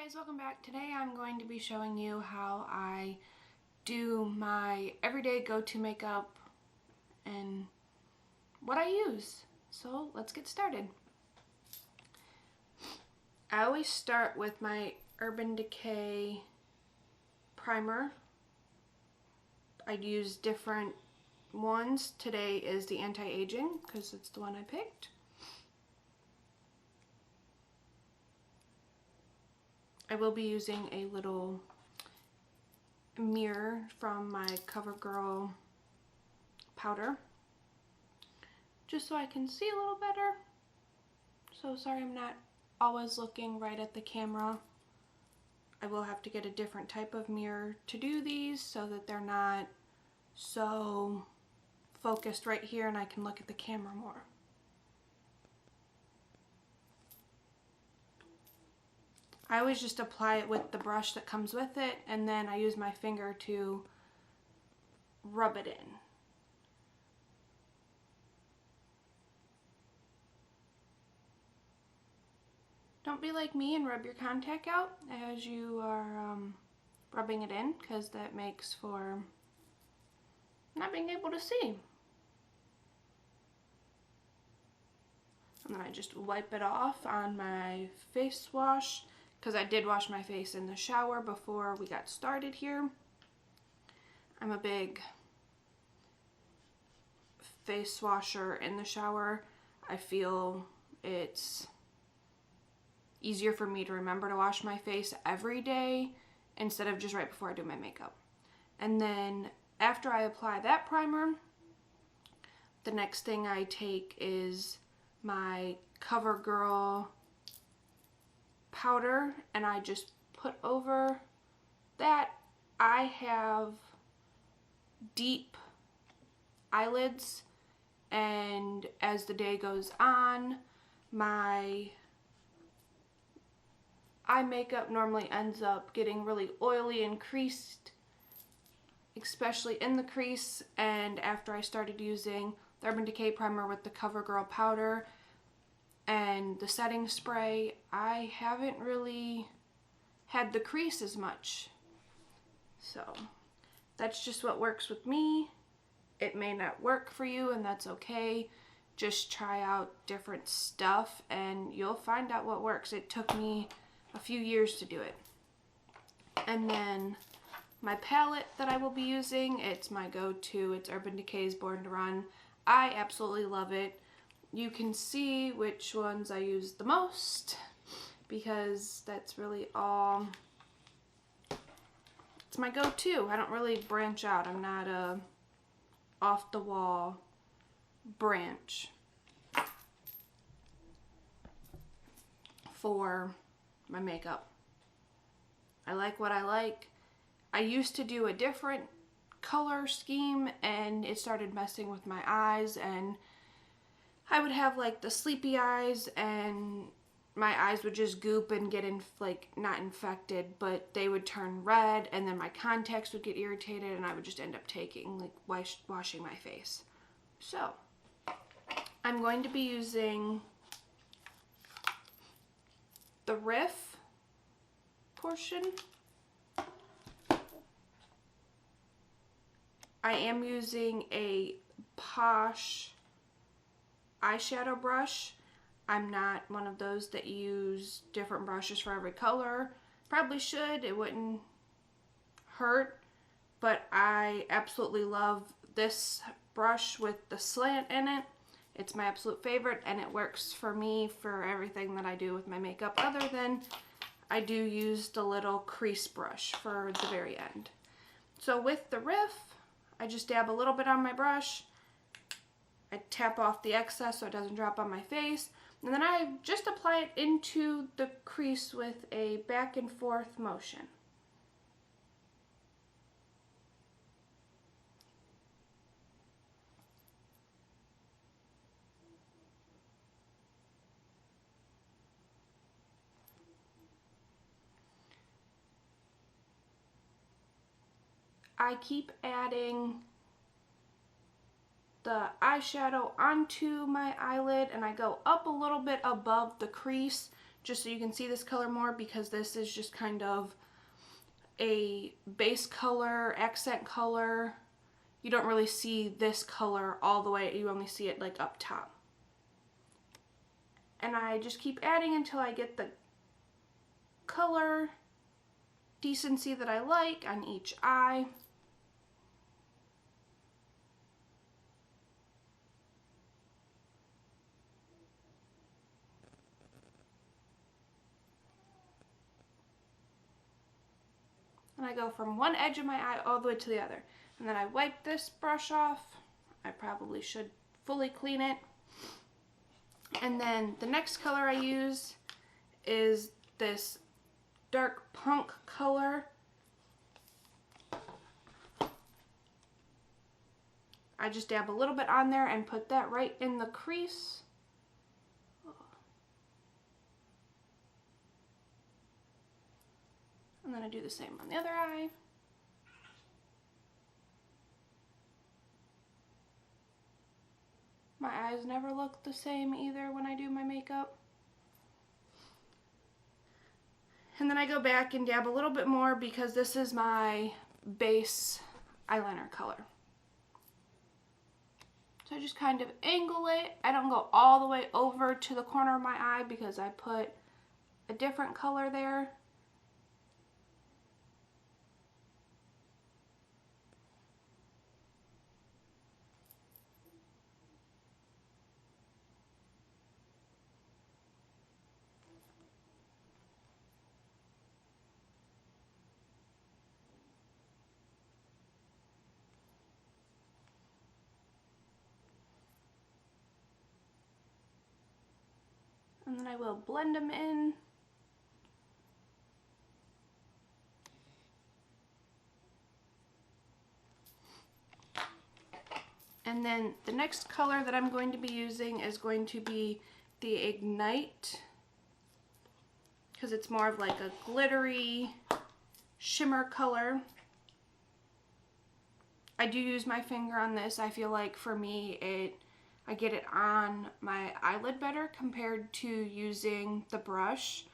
Guys, welcome back. Today I'm going to be showing you how I do my everyday go-to makeup and what I use. So let's get started. I always start with my Urban Decay primer. I use different ones. Today is the anti-aging because it's the one I picked. I will be using a little mirror from my CoverGirl powder just so I can see a little better. So sorry I'm not always looking right at the camera. I will have to get a different type of mirror to do these so that they're not so focused right here and I can look at the camera more. I always just apply it with the brush that comes with it, and then I use my finger to rub it in. Don't be like me and rub your contact out as you are rubbing it in, because that makes for not being able to see. And then I just wipe it off on my face wash, because I did wash my face in the shower before we got started here. I'm a big face washer in the shower. I feel it's easier for me to remember to wash my face every day instead of just right before I do my makeup. And then after I apply that primer, the next thing I take is my CoverGirl powder, and I just put over that. I have deep eyelids, and as the day goes on, my eye makeup normally ends up getting really oily and creased, especially in the crease. And after I started using the Urban Decay primer with the CoverGirl powder and the setting spray, I haven't really had the crease as much. So that's just what works with me. It may not work for you, and that's okay. Just try out different stuff and you'll find out what works. It took me a few years to do it. And then my palette that I will be using, it's my go-to. It's Urban Decay's Born to Run. I absolutely love it. You can see which ones I use the most because that's really all. It's my go-to. I don't really branch out. I'm not a off-the-wall branch for my makeup. I like what I like. I used to do a different color scheme and it started messing with my eyes, and I would have like the sleepy eyes and my eyes would just goop and get not infected, but they would turn red, and then my contacts would get irritated and I would just end up taking washing my face. So I'm going to be using the Riff portion. I am using a Posh eyeshadow brush. I'm not one of those that use different brushes for every color. Probably should, it wouldn't hurt, but I absolutely love this brush with the slant in it. It's my absolute favorite, and it works for me for everything that I do with my makeup, other than I do use the little crease brush for the very end. So with the Riff, I just dab a little bit on my brush. I tap off the excess so it doesn't drop on my face, and then I just apply it into the crease with a back and forth motion. I keep adding the eyeshadow onto my eyelid, and I go up a little bit above the crease just so you can see this color more, because this is just kind of a base color, accent color. You don't really see this color all the way, you only see it like up top. And I just keep adding until I get the color decency that I like on each eye. And I go from one edge of my eye all the way to the other. And then I wipe this brush off. I probably should fully clean it. And then the next color I use is this dark punk color. I just dab a little bit on there and put that right in the crease. And then I do the same on the other eye. My eyes never look the same either when I do my makeup. And then I go back and dab a little bit more because this is my base eyeliner color. So I just kind of angle it. I don't go all the way over to the corner of my eye because I put a different color there. And then I will blend them in. And then the next color that I'm going to be using is going to be the Ignite, because it's more of like a glittery shimmer color. I do use my finger on this. I feel like for me, I get it on my eyelid better compared to using the brush,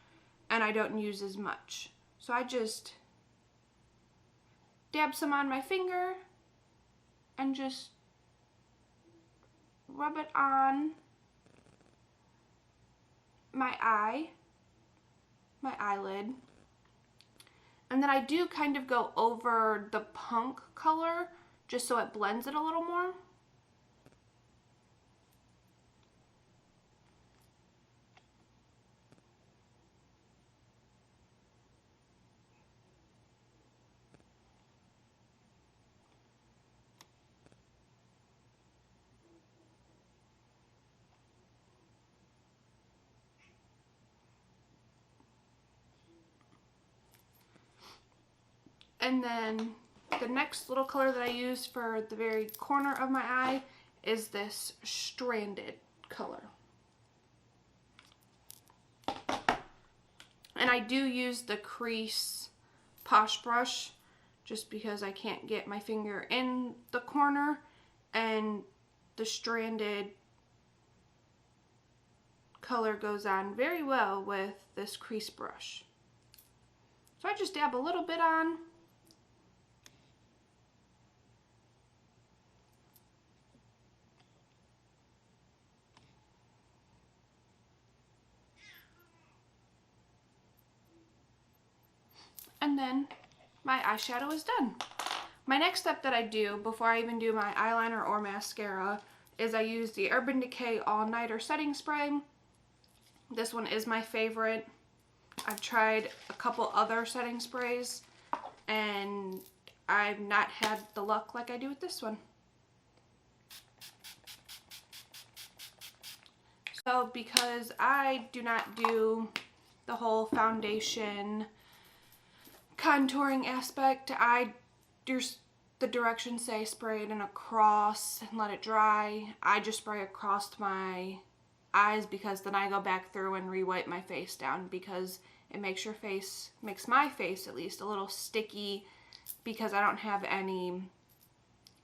and I don't use as much. So I just dab some on my finger and just rub it on my eye, my eyelid. And then I do kind of go over the punk color just so it blends it a little more. And then the next little color that I use for the very corner of my eye is this Stranded color. And I do use the crease Posh brush just because I can't get my finger in the corner, and the Stranded color goes on very well with this crease brush. So I just dab a little bit on. And then my eyeshadow is done. My next step that I do before I even do my eyeliner or mascara is I use the Urban Decay All Nighter Setting Spray. This one is my favorite. I've tried a couple other setting sprays and I've not had the luck like I do with this one. So because I do not do the whole foundation contouring aspect, I do the directions say spray it in across and let it dry. I just spray across my eyes because then I go back through and re-wipe my face down because it makes my face at least a little sticky because I don't have any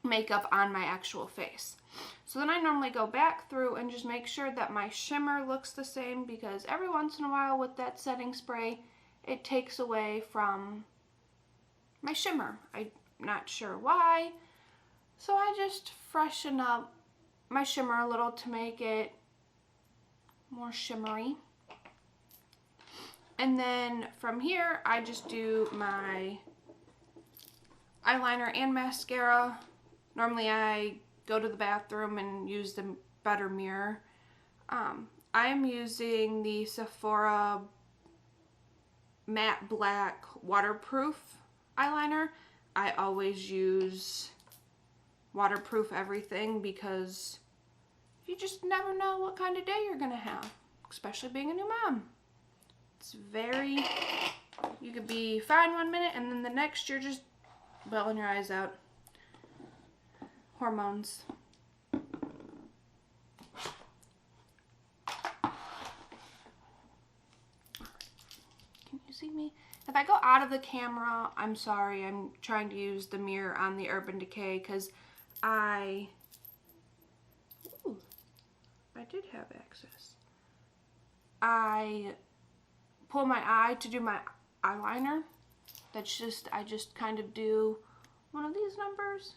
makeup on my actual face. So then I normally go back through and just make sure that my shimmer looks the same, because every once in a while with that setting spray, it takes away from my shimmer. I'm not sure why. So I just freshen up my shimmer a little to make it more shimmery. And then from here, I just do my eyeliner and mascara. Normally I go to the bathroom and use the better mirror. I'm using the Sephora matte black waterproof eyeliner. I always use waterproof everything because you just never know what kind of day you're gonna have, especially being a new mom. It's very, you could be fine one minute and then the next you're just bawling your eyes out. Hormones. Can you see me? If I go out of the camera, I'm sorry. I'm trying to use the mirror on the Urban Decay because I did have access. I pull my eye to do my eyeliner. That's just, I just kind of do one of these numbers.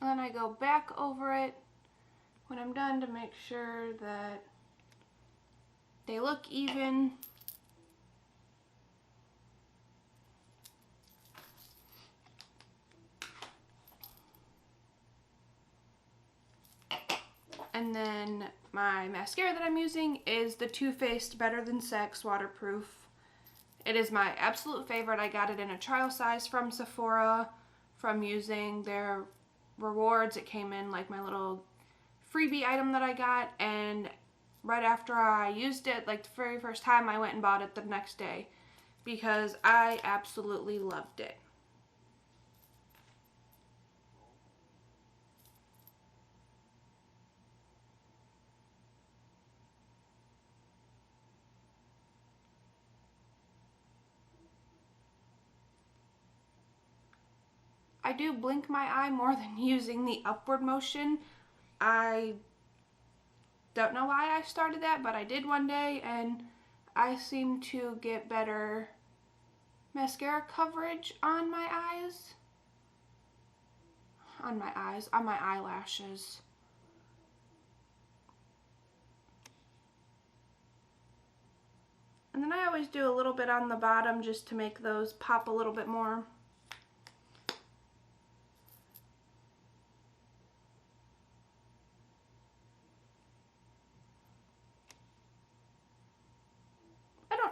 And then I go back over it when I'm done to make sure that they look even. And then my mascara that I'm using is the Too Faced Better Than Sex Waterproof. It is my absolute favorite. I got it in a trial size from Sephora from using their rewards. It came in like my little freebie item that I got, and right after I used it, like the very first time, I went and bought it the next day because I absolutely loved it. I do blink my eye more than using the upward motion. I don't know why I started that, but I did one day, and I seem to get better mascara coverage on my eyes. On my eyelashes. And then I always do a little bit on the bottom just to make those pop a little bit more.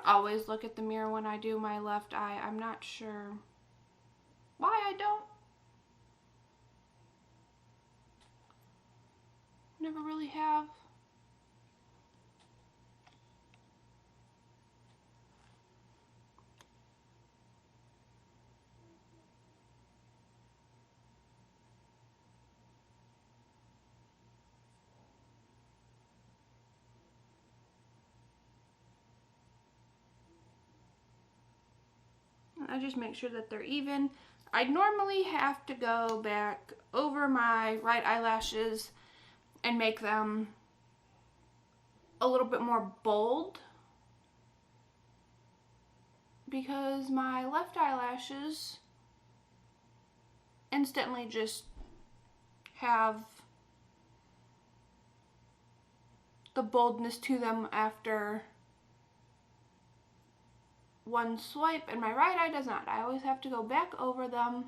Always look at the mirror when I do my left eye. I'm not sure why I don't. Never really have. I just make sure that they're even. I normally have to go back over my right eyelashes and make them a little bit more bold because my left eyelashes instantly just have the boldness to them after one swipe, and my right eye does not. I always have to go back over them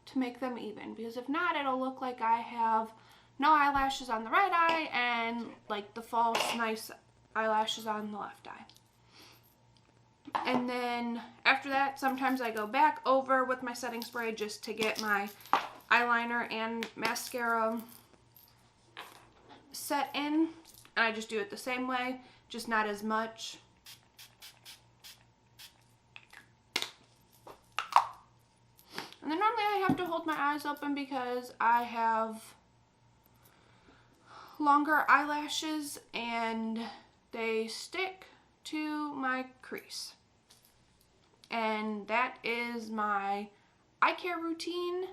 to make them even, because if not, it'll look like I have no eyelashes on the right eye and like the false nice eyelashes on the left eye. And then after that, sometimes I go back over with my setting spray just to get my eyeliner and mascara set in. And I just do it the same way, just not as much. And then normally I have to hold my eyes open because I have longer eyelashes and they stick to my crease. And that is my eye care routine.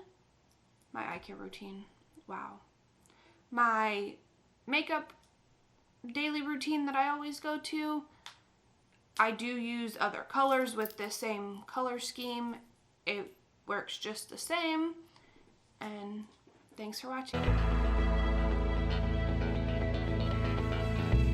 Wow. My makeup daily routine that I always go to. I do use other colors with the same color scheme. It works just the same. And thanks for watching.